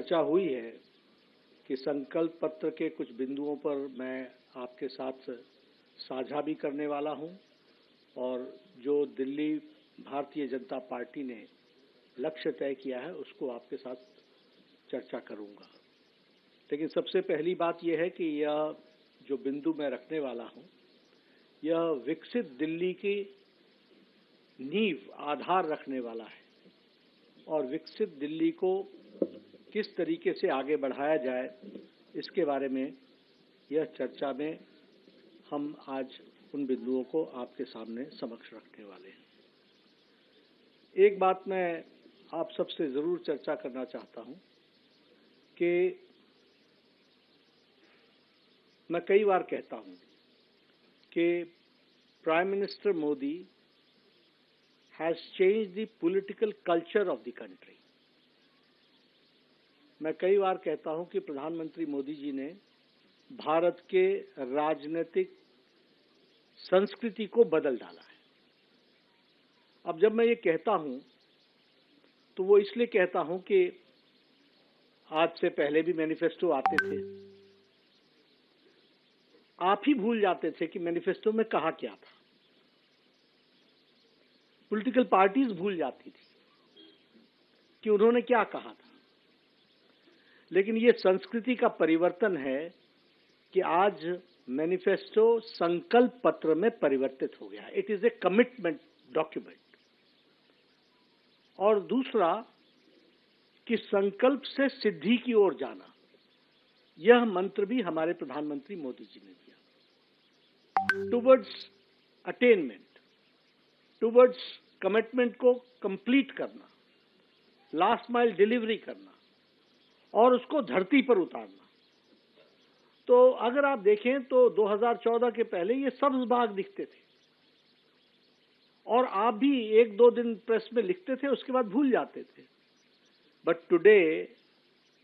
चर्चा हुई है कि संकल्प पत्र के कुछ बिंदुओं पर मैं आपके साथ साझा भी करने वाला हूं और जो दिल्ली भारतीय जनता पार्टी ने लक्ष्य तय किया है उसको आपके साथ चर्चा करूंगा। लेकिन सबसे पहली बात यह है कि यह जो बिंदु मैं रखने वाला हूं यह विकसित दिल्ली की नींव आधार रखने वाला है और विकसित दिल्ली को किस तरीके से आगे बढ़ाया जाए इसके बारे में यह चर्चा में हम आज उन बिंदुओं को आपके सामने समक्ष रखने वाले हैं। एक बात मैं आप सबसे जरूर चर्चा करना चाहता हूं कि मैं कई बार कहता हूं कि prime minister Modi has changed the political culture of the country. मैं कई बार कहता हूं कि प्रधानमंत्री मोदी जी ने भारत के राजनीतिक संस्कृति को बदल डाला है। अब जब मैं ये कहता हूं तो वो इसलिए कहता हूं कि आज से पहले भी मैनिफेस्टो आते थे, आप ही भूल जाते थे कि मैनिफेस्टो में कहा क्या था। पॉलिटिकल पार्टीज भूल जाती थी कि उन्होंने क्या कहा था। लेकिन ये संस्कृति का परिवर्तन है कि आज मैनिफेस्टो संकल्प पत्र में परिवर्तित हो गया। It is a commitment document. और दूसरा कि संकल्प से सिद्धि की ओर जाना, यह मंत्र भी हमारे प्रधानमंत्री मोदी जी ने दिया। टुवर्ड्स अटेनमेंट, टुवर्ड्स कमिटमेंट को कंप्लीट करना, लास्ट माइल डिलीवरी करना और उसको धरती पर उतारना। तो अगर आप देखें तो 2014 के पहले ये सब्ज बाग दिखते थे और आप भी एक दो दिन प्रेस में लिखते थे, उसके बाद भूल जाते थे। बट टुडे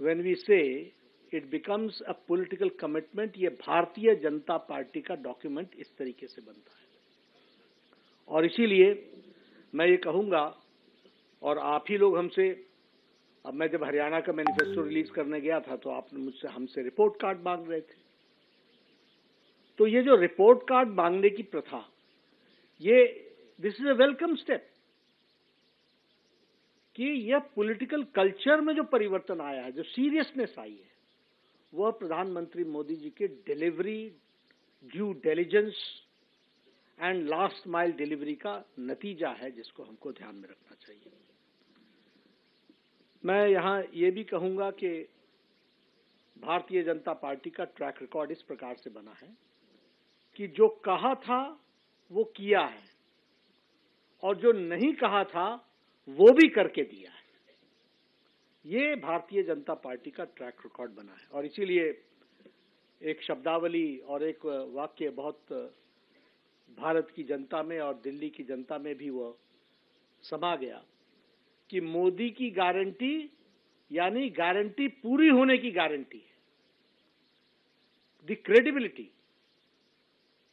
व्हेन वी से it becomes a political commitment, ये भारतीय जनता पार्टी का डॉक्यूमेंट इस तरीके से बनता है। और इसीलिए मैं ये कहूंगा, और आप ही लोग हमसे, अब मैं जब हरियाणा का मैनिफेस्टो रिलीज करने गया था तो आपने मुझसे हमसे रिपोर्ट कार्ड मांग रहे थे। तो ये जो रिपोर्ट कार्ड मांगने की प्रथा, ये this is a welcome step कि यह पॉलिटिकल कल्चर में जो परिवर्तन आया है, जो सीरियसनेस आई है, वह प्रधानमंत्री मोदी जी के delivery, due diligence and last mile delivery का नतीजा है, जिसको हमको ध्यान में रखना चाहिए। मैं यहां ये भी कहूंगा कि भारतीय जनता पार्टी का ट्रैक रिकॉर्ड इस प्रकार से बना है कि जो कहा था वो किया है और जो नहीं कहा था वो भी करके दिया है। ये भारतीय जनता पार्टी का ट्रैक रिकॉर्ड बना है। और इसीलिए एक शब्दावली और एक वाक्य बहुत भारत की जनता में और दिल्ली की जनता में भी वो समा गया कि मोदी की गारंटी यानी गारंटी पूरी होने की गारंटी है, द क्रेडिबिलिटी।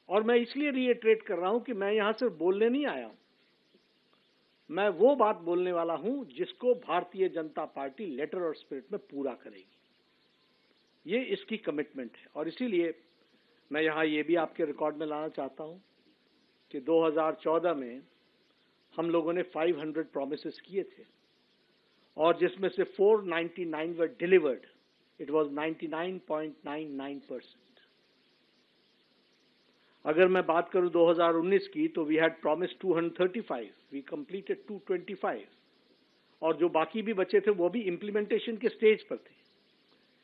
और मैं इसलिए रिएट्रेट कर रहा हूं कि मैं यहां सिर्फ बोलने नहीं आया हूं, मैं वो बात बोलने वाला हूं जिसको भारतीय जनता पार्टी लेटर और स्पिरिट में पूरा करेगी। ये इसकी कमिटमेंट है। और इसीलिए मैं यहां ये भी आपके रिकॉर्ड में लाना चाहता हूं कि 2014 में हम लोगों ने 500 प्रॉमिसेस किए थे और जिसमें से 499 वर डिलीवर्ड। It was 99.99%। अगर मैं बात करूं 2019 की तो we had promise 235, we completed 225 और जो बाकी भी बचे थे वो भी इंप्लीमेंटेशन के स्टेज पर थे।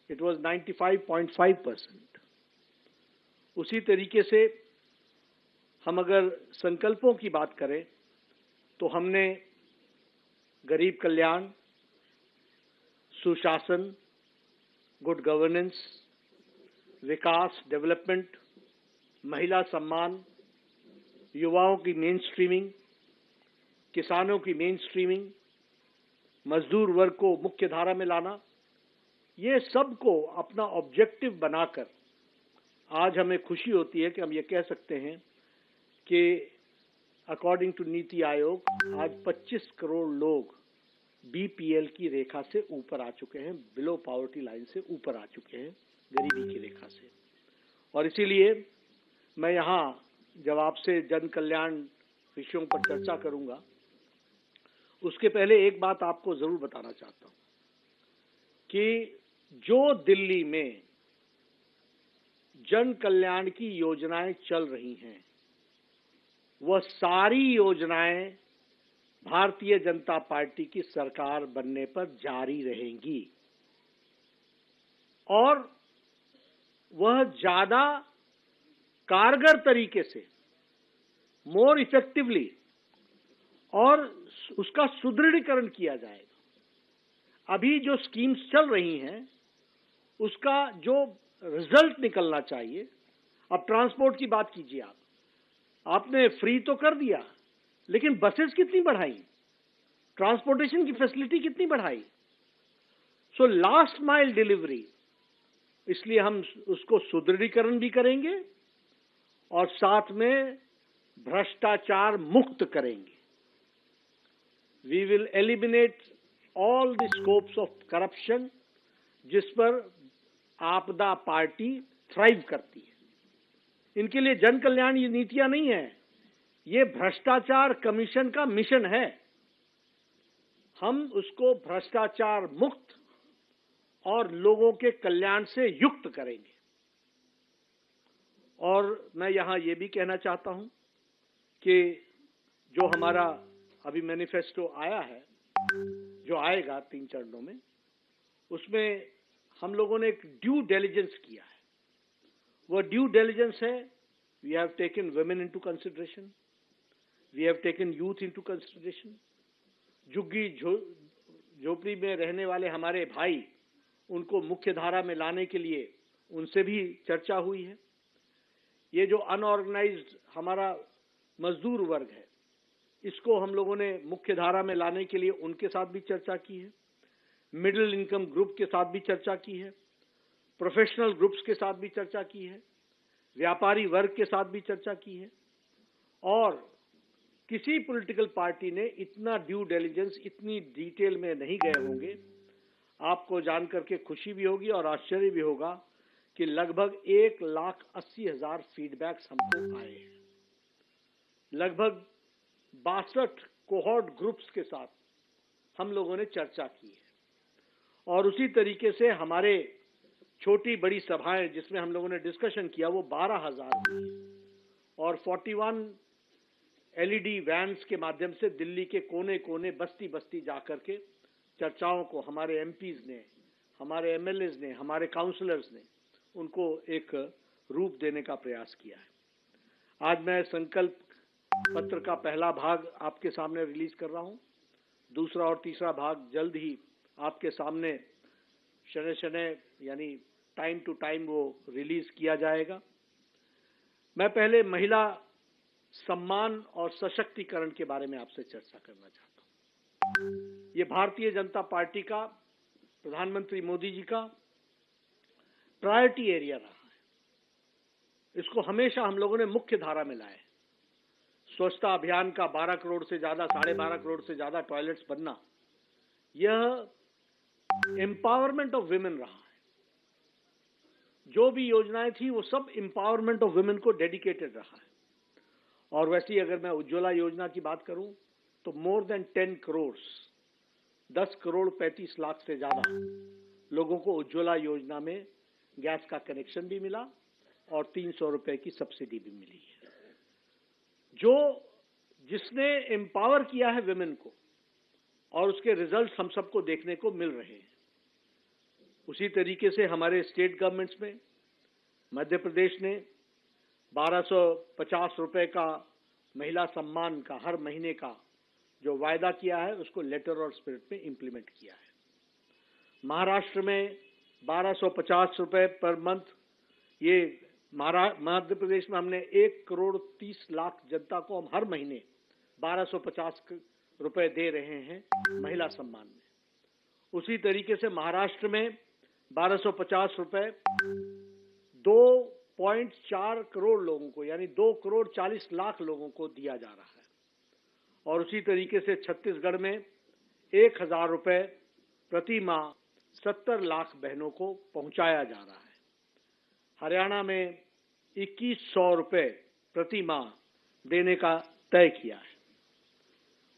It was 95.5%। उसी तरीके से हम अगर संकल्पों की बात करें तो हमने गरीब कल्याण, सुशासन, गुड गवर्नेंस, विकास, डेवलपमेंट, महिला सम्मान, युवाओं की मेन स्ट्रीमिंग, किसानों की मेन स्ट्रीमिंग, मजदूर वर्ग को मुख्य धारा में लाना, ये सब को अपना ऑब्जेक्टिव बनाकर आज हमें खुशी होती है कि हम ये कह सकते हैं कि अकॉर्डिंग टू नीति आयोग आज 25 करोड़ लोग बीपीएल की रेखा से ऊपर आ चुके हैं, बिलो पॉवर्टी लाइन से ऊपर आ चुके हैं, गरीबी की रेखा से। और इसीलिए मैं यहाँ जब आपसे जन कल्याण विषयों पर चर्चा करूंगा, उसके पहले एक बात आपको जरूर बताना चाहता हूं कि जो दिल्ली में जन कल्याण की योजनाएं चल रही हैं, वह सारी योजनाएं भारतीय जनता पार्टी की सरकार बनने पर जारी रहेंगी और वह ज्यादा कारगर तरीके से, मोर इफेक्टिवली, और उसका सुदृढ़ीकरण किया जाएगा। अभी जो स्कीम्स चल रही हैं उसका जो रिजल्ट निकलना चाहिए, अब ट्रांसपोर्ट की बात कीजिए, आपने फ्री तो कर दिया, लेकिन बसेस कितनी बढ़ाई, ट्रांसपोर्टेशन की फैसिलिटी कितनी बढ़ाई। सो लास्ट माइल डिलीवरी, इसलिए हम उसको सुदृढ़ीकरण भी करेंगे और साथ में भ्रष्टाचार मुक्त करेंगे। We will eliminate all the scopes of corruption जिस पर आपदा पार्टी थ्राइव करती है। इनके लिए जन कल्याण ये नीतियां नहीं है, ये भ्रष्टाचार कमीशन का मिशन है। हम उसको भ्रष्टाचार मुक्त और लोगों के कल्याण से युक्त करेंगे। और मैं यहां ये भी कहना चाहता हूं कि जो हमारा अभी मैनिफेस्टो आया है, जो आएगा 3 चरणों में, उसमें हम लोगों ने एक ड्यू डिलिजेंस किया है। वो ड्यू डिलिजेंस है, we have taken women into consideration, we have taken youth into consideration. झुग्गी झोपड़ी में रहने वाले हमारे भाई, उनको मुख्य धारा में लाने के लिए उनसे भी चर्चा हुई है। ये जो अनऑर्गेनाइज्ड हमारा मजदूर वर्ग है, इसको हम लोगों ने मुख्य धारा में लाने के लिए उनके साथ भी चर्चा की है, मिडिल इनकम ग्रुप के साथ भी चर्चा की है, प्रोफेशनल ग्रुप्स के साथ भी चर्चा की है, व्यापारी वर्ग के साथ भी चर्चा की है। और किसी पॉलिटिकल पार्टी ने इतना ड्यू डिलिजेंस, इतनी डिटेल में नहीं गए होंगे। आपको जानकर के खुशी भी होगी और आश्चर्य भी होगा कि लगभग 1,80,000 फीडबैक्स हमको आए हैं। लगभग 62 कोहॉर्ट ग्रुप्स के साथ हम लोगों ने चर्चा की है। और उसी तरीके से हमारे छोटी बड़ी सभाएं जिसमें हम लोगों ने डिस्कशन किया, वो 12,000 हुई और 41 एलईडी वैन्स के माध्यम से दिल्ली के कोने कोने, बस्ती बस्ती जाकर के चर्चाओं को हमारे एमपीज ने, हमारे एमएलएज ने, हमारे काउंसलर्स ने उनको एक रूप देने का प्रयास किया है। आज मैं संकल्प पत्र का पहला भाग आपके सामने रिलीज कर रहा हूं। दूसरा और तीसरा भाग जल्द ही आपके सामने शनय शनय यानी टाइम टू टाइम वो रिलीज किया जाएगा। मैं पहले महिला सम्मान और सशक्तिकरण के बारे में आपसे चर्चा करना चाहता हूं। ये भारतीय जनता पार्टी का, प्रधानमंत्री मोदी जी का प्रायोरिटी एरिया रहा है। इसको हमेशा हम लोगों ने मुख्य धारा में लाया है। स्वच्छता अभियान का 12 करोड़ से ज्यादा, 12.5 करोड़ से ज्यादा टॉयलेट्स बनना, यह एम्पावरमेंट ऑफ वुमेन रहा है। जो भी योजनाएं थी वो सब एम्पावरमेंट ऑफ वुमेन को डेडिकेटेड रहा है। और वैसे ही अगर मैं उज्ज्वला योजना की बात करूं तो मोर देन 10 करोड़, 10 करोड़ 35 लाख से ज्यादा लोगों को उज्ज्वला योजना में गैस का कनेक्शन भी मिला और 300 रुपए की सब्सिडी भी मिली है। जिसने एम्पावर किया है वुमेन को, और उसके रिजल्ट्स हम सबको देखने को मिल रहे हैं। उसी तरीके से हमारे स्टेट गवर्नमेंट्स में मध्य प्रदेश ने 1250 रुपए का महिला सम्मान का हर महीने का जो वायदा किया है, उसको लेटर और स्पिरिट में इंप्लीमेंट किया है। महाराष्ट्र में 1250 रुपए पर मंथ, ये मध्य प्रदेश में हमने 1 करोड़ 30 लाख जनता को हम हर महीने 1250 रुपए दे रहे हैं महिला सम्मान में। उसी तरीके से महाराष्ट्र में 1250 रुपए 2.4 करोड़ लोगों को, यानी 2 करोड़ 40 लाख लोगों को दिया जा रहा है। और उसी तरीके से छत्तीसगढ़ में 1,000 रुपए प्रति माह 70 लाख बहनों को पहुंचाया जा रहा है। हरियाणा में 2100 रुपए प्रति माह देने का तय किया है।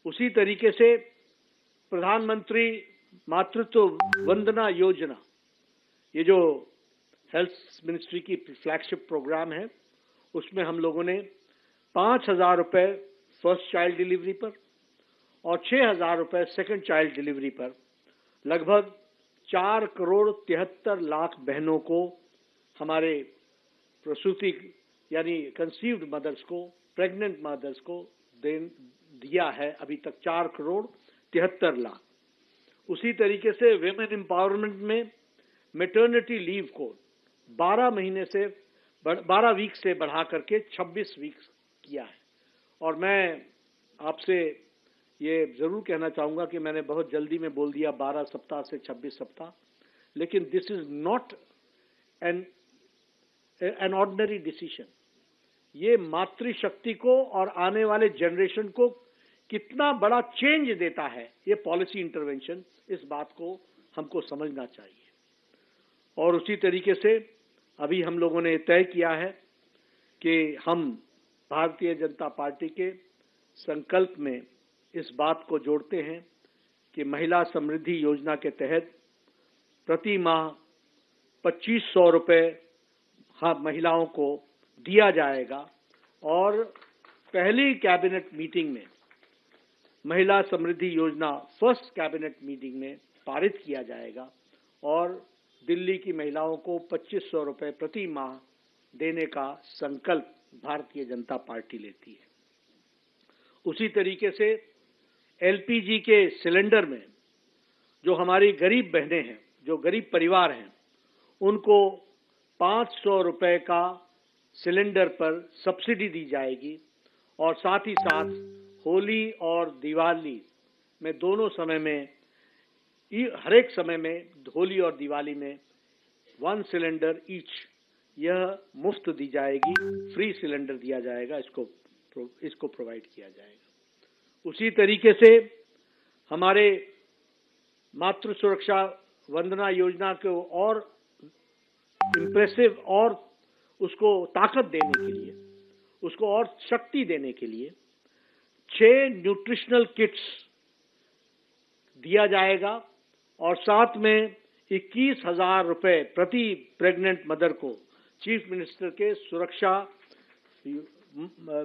उसी तरीके से प्रधानमंत्री मातृत्व वंदना योजना, ये जो हेल्थ मिनिस्ट्री की फ्लैगशिप प्रोग्राम है, उसमें हम लोगों ने 5,000 रुपए फर्स्ट चाइल्ड डिलीवरी पर और 6,000 रुपए सेकंड चाइल्ड डिलीवरी पर लगभग 4 करोड़ 73 लाख बहनों को, हमारे प्रसूति यानी कंसीव्ड मदर्स को, प्रेग्नेंट मदर्स को दिया है अभी तक 4 करोड़ 73 लाख। उसी तरीके से विमेन एम्पावरमेंट में मैटरनिटी लीव को 12 वीक से बढ़ा करके 26 वीक किया है। और मैं आपसे ये जरूर कहना चाहूंगा कि मैंने बहुत जल्दी में बोल दिया 12 सप्ताह से 26 सप्ताह, लेकिन this is not an ordinary decision. ये मातृशक्ति को और आने वाले जनरेशन को कितना बड़ा चेंज देता है, ये पॉलिसी इंटरवेंशन, इस बात को हमको समझना चाहिए। और उसी तरीके से अभी हम लोगों ने तय किया है कि हम भारतीय जनता पार्टी के संकल्प में इस बात को जोड़ते हैं कि महिला समृद्धि योजना के तहत प्रति माह 2500 रुपए महिलाओं को दिया जाएगा। और पहली कैबिनेट मीटिंग में महिला समृद्धि योजना फर्स्ट कैबिनेट मीटिंग में पारित किया जाएगा और दिल्ली की महिलाओं को 2500 रुपए प्रति माह देने का संकल्प भारतीय जनता पार्टी लेती है। उसी तरीके से एलपीजी के सिलेंडर में जो हमारी गरीब बहनें हैं, जो गरीब परिवार हैं, उनको 500 रुपए का सिलेंडर पर सब्सिडी दी जाएगी। और साथ ही साथ होली और दिवाली में दोनों समय में, हर एक समय में, होली और दिवाली में 1 सिलेंडर ईच यह मुफ्त दी जाएगी, फ्री सिलेंडर दिया जाएगा, इसको प्रोवाइड किया जाएगा। उसी तरीके से हमारे मातृ सुरक्षा वंदना योजना को और इम्प्रेसिव और उसको ताकत देने के लिए, उसको और शक्ति देने के लिए 6 न्यूट्रिशनल किट्स दिया जाएगा और साथ में 21,000 रुपए प्रति प्रेग्नेंट मदर को चीफ मिनिस्टर के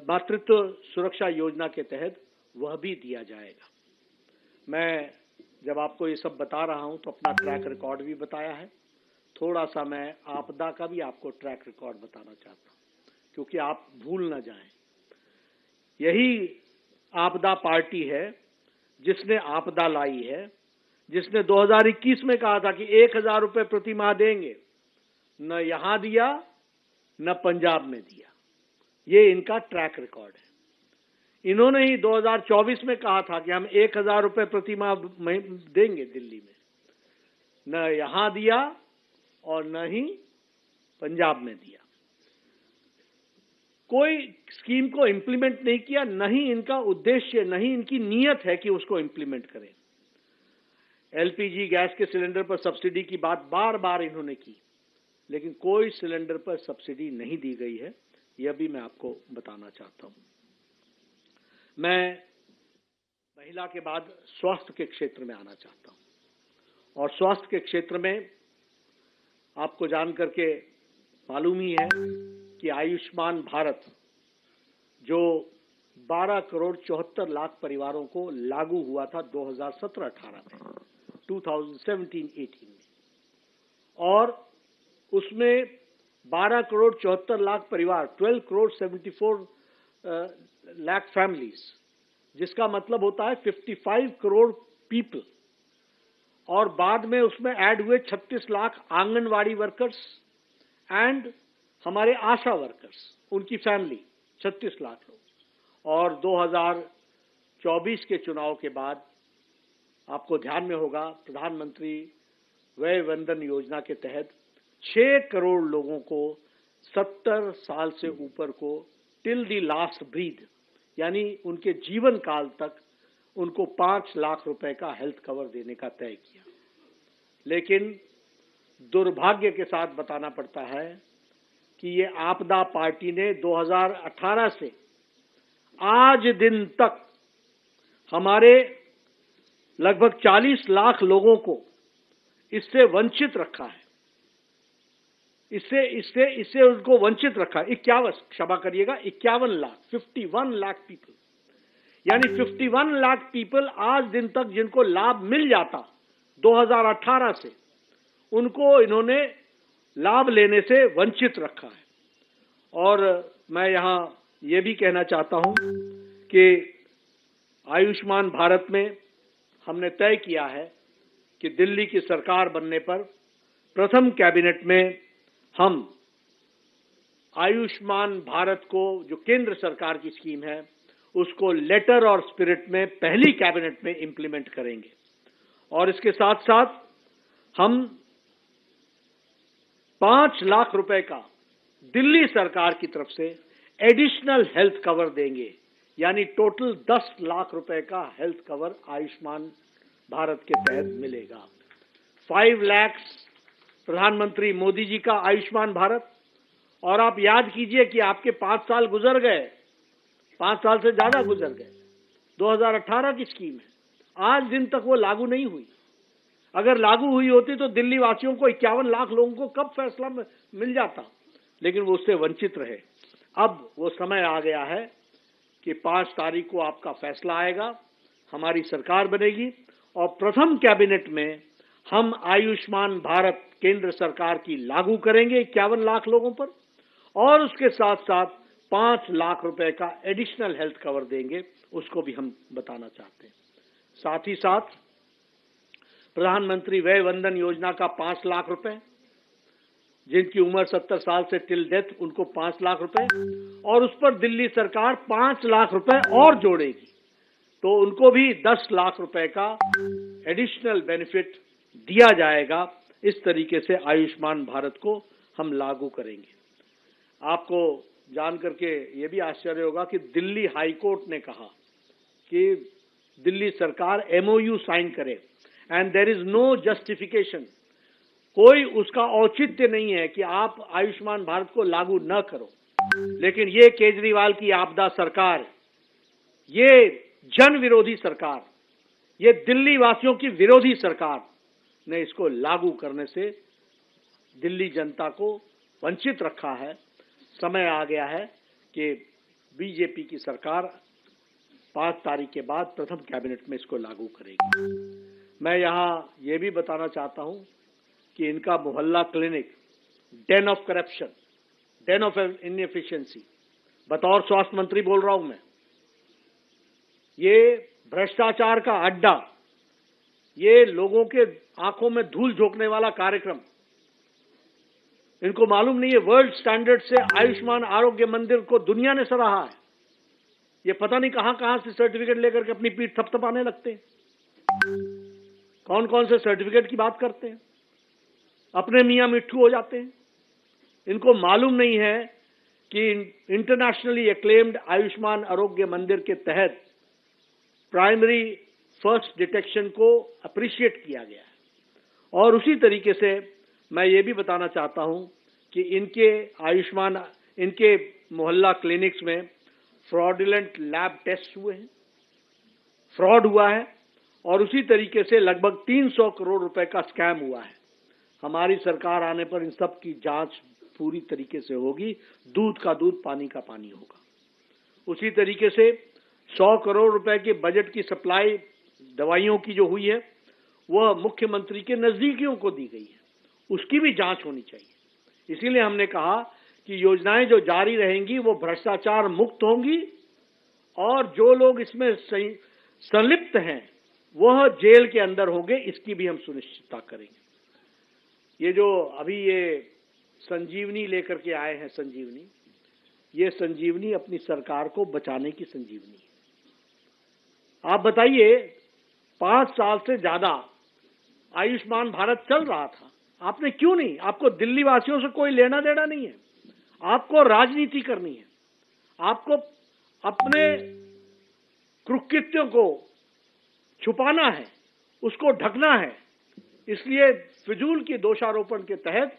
मातृत्व सुरक्षा योजना के तहत वह भी दिया जाएगा। मैं जब आपको ये सब बता रहा हूं तो अपना ट्रैक रिकॉर्ड भी बताया है, थोड़ा सा मैं आपदा का भी आपको ट्रैक रिकॉर्ड बताना चाहता हूं, क्योंकि आप भूल ना जाएं। यही आपदा पार्टी है जिसने आपदा लाई है, जिसने 2021 में कहा था कि 1,000 रुपए प्रति माह देंगे, न यहां दिया न पंजाब में दिया। ये इनका ट्रैक रिकॉर्ड है। इन्होंने ही 2024 में कहा था कि हम 1,000 रुपए प्रति माह देंगे दिल्ली में, न यहां दिया और न ही पंजाब में दिया। कोई स्कीम को इंप्लीमेंट नहीं किया, न ही इनका उद्देश्य, न ही इनकी नीयत है कि उसको इंप्लीमेंट करें। एलपीजी गैस के सिलेंडर पर सब्सिडी की बात बार बार इन्होंने की, लेकिन कोई सिलेंडर पर सब्सिडी नहीं दी गई है, यह भी मैं आपको बताना चाहता हूं। मैं महिला के बाद स्वास्थ्य के क्षेत्र में आना चाहता हूं। और स्वास्थ्य के क्षेत्र में आपको जान करके मालूम ही है कि आयुष्मान भारत जो 12 करोड़ 74 लाख परिवारों को लागू हुआ था 2017-18 में, 2017-18 में, और उसमें 12 करोड़ 74 लाख परिवार, 12 करोड़ 74 लाख फैमिलीज, जिसका मतलब होता है 55 करोड़ पीपल, और बाद में उसमें ऐड हुए 36 लाख आंगनवाड़ी वर्कर्स एंड हमारे आशा वर्कर्स, उनकी फैमिली 36 लाख लोग। और 2024 के चुनाव के बाद आपको ध्यान में होगा, प्रधानमंत्री वय वंदन योजना के तहत 6 करोड़ लोगों को 70 साल से ऊपर को टिल दी लास्ट ब्रीथ, यानी उनके जीवन काल तक उनको 5 लाख रुपए का हेल्थ कवर देने का तय किया। लेकिन दुर्भाग्य के साथ बताना पड़ता है कि ये आपदा पार्टी ने 2018 से आज दिन तक हमारे लगभग 40 लाख लोगों को इससे वंचित रखा है। इससे उनको वंचित रखा। 51 लाख 51 लाख पीपल, यानी 51 लाख पीपल आज दिन तक जिनको लाभ मिल जाता 2018 से, उनको इन्होंने लाभ लेने से वंचित रखा है। और मैं यहां ये भी कहना चाहता हूं कि आयुष्मान भारत में हमने तय किया है कि दिल्ली की सरकार बनने पर प्रथम कैबिनेट में हम आयुष्मान भारत को, जो केंद्र सरकार की स्कीम है, उसको लेटर और स्पिरिट में पहली कैबिनेट में इंप्लीमेंट करेंगे। और इसके साथ साथ हम 5 लाख रुपए का दिल्ली सरकार की तरफ से एडिशनल हेल्थ कवर देंगे, यानी टोटल 10 लाख रुपए का हेल्थ कवर आयुष्मान भारत के तहत मिलेगा। 5 लाख प्रधानमंत्री मोदी जी का आयुष्मान भारत। और आप याद कीजिए कि आपके 5 साल गुजर गए, 5 साल से ज्यादा गुजर गए। 2018 की स्कीम है, आज दिन तक वो लागू नहीं हुई। अगर लागू हुई होती तो दिल्ली वासियों को 51 लाख लोगों को कब फैसला मिल जाता, लेकिन वो उससे वंचित रहे। अब वो समय आ गया है कि 5 तारीख को आपका फैसला आएगा, हमारी सरकार बनेगी और प्रथम कैबिनेट में हम आयुष्मान भारत केंद्र सरकार की लागू करेंगे 51 लाख लोगों पर, और उसके साथ साथ 5 लाख रुपए का एडिशनल हेल्थ कवर देंगे, उसको भी हम बताना चाहते हैं। साथ ही साथ प्रधानमंत्री वय वंदन योजना का 5 लाख रुपए, जिनकी उम्र 70 साल से टिल डेथ, उनको 5 लाख रुपए, और उस पर दिल्ली सरकार 5 लाख रुपए और जोड़ेगी, तो उनको भी 10 लाख रुपए का एडिशनल बेनिफिट दिया जाएगा। इस तरीके से आयुष्मान भारत को हम लागू करेंगे। आपको जान करके ये भी आश्चर्य होगा कि दिल्ली हाई कोर्ट ने कहा कि दिल्ली सरकार MOU साइन करे, and there is no justification, कोई उसका औचित्य नहीं है कि आप आयुष्मान भारत को लागू न करो। लेकिन ये केजरीवाल की आपदा सरकार, ये जन विरोधी सरकार, ये दिल्ली वासियों की विरोधी सरकार ने इसको लागू करने से दिल्ली जनता को वंचित रखा है। समय आ गया है कि बीजेपी की सरकार 5 तारीख के बाद प्रथम कैबिनेट में इसको लागू करेगी। मैं यहां ये भी बताना चाहता हूं कि इनका मोहल्ला clinic, Dane of corruption, Dane of inefficiency, बतौर स्वास्थ्य मंत्री बोल रहा हूं मैं, ये भ्रष्टाचार का अड्डा, ये लोगों के आंखों में धूल झोंकने वाला कार्यक्रम, इनको मालूम नहीं है वर्ल्ड स्टैंडर्ड से आयुष्मान आरोग्य मंदिर को दुनिया ने सराहा है। ये पता नहीं कहां कहां से सर्टिफिकेट लेकर के अपनी पीठ थपथपाने लगते हैं। कौन कौन से सर्टिफिकेट की बात करते हैं, अपने मियां मिट्ठू हो जाते हैं। इनको मालूम नहीं है कि इंटरनेशनली एक्लेम्ड आयुष्मान आरोग्य मंदिर के तहत प्राइमरी फर्स्ट डिटेक्शन को अप्रिशिएट किया गया है। और उसी तरीके से मैं ये भी बताना चाहता हूं कि इनके मोहल्ला क्लिनिक्स में फ्रॉडुलेंट लैब टेस्ट हुए हैं, फ्रॉड हुआ है, और उसी तरीके से लगभग 300 करोड़ रुपए का स्कैम हुआ है। हमारी सरकार आने पर इन सब की जांच पूरी तरीके से होगी, दूध का दूध पानी का पानी होगा। उसी तरीके से 100 करोड़ रुपए के बजट की सप्लाई दवाइयों की जो हुई है, वह मुख्यमंत्री के नजदीकियों को दी गई है, उसकी भी जांच होनी चाहिए। इसीलिए हमने कहा कि योजनाएं जो जारी रहेंगी वो भ्रष्टाचार मुक्त होंगी, और जो लोग इसमें संलिप्त हैं वह जेल के अंदर होंगे, इसकी भी हम सुनिश्चितता करेंगे। ये जो अभी ये संजीवनी लेकर के आए हैं, संजीवनी, ये संजीवनी अपनी सरकार को बचाने की संजीवनी है। आप बताइए, 5 साल से ज्यादा आयुष्मान भारत चल रहा था, आपने क्यों नहीं, आपको दिल्ली वासियों से कोई लेना देना नहीं है, आपको राजनीति करनी है, आपको अपने कुकृत्यों को छुपाना है, उसको ढकना है। इसलिए फिजूल की दोषारोपण के तहत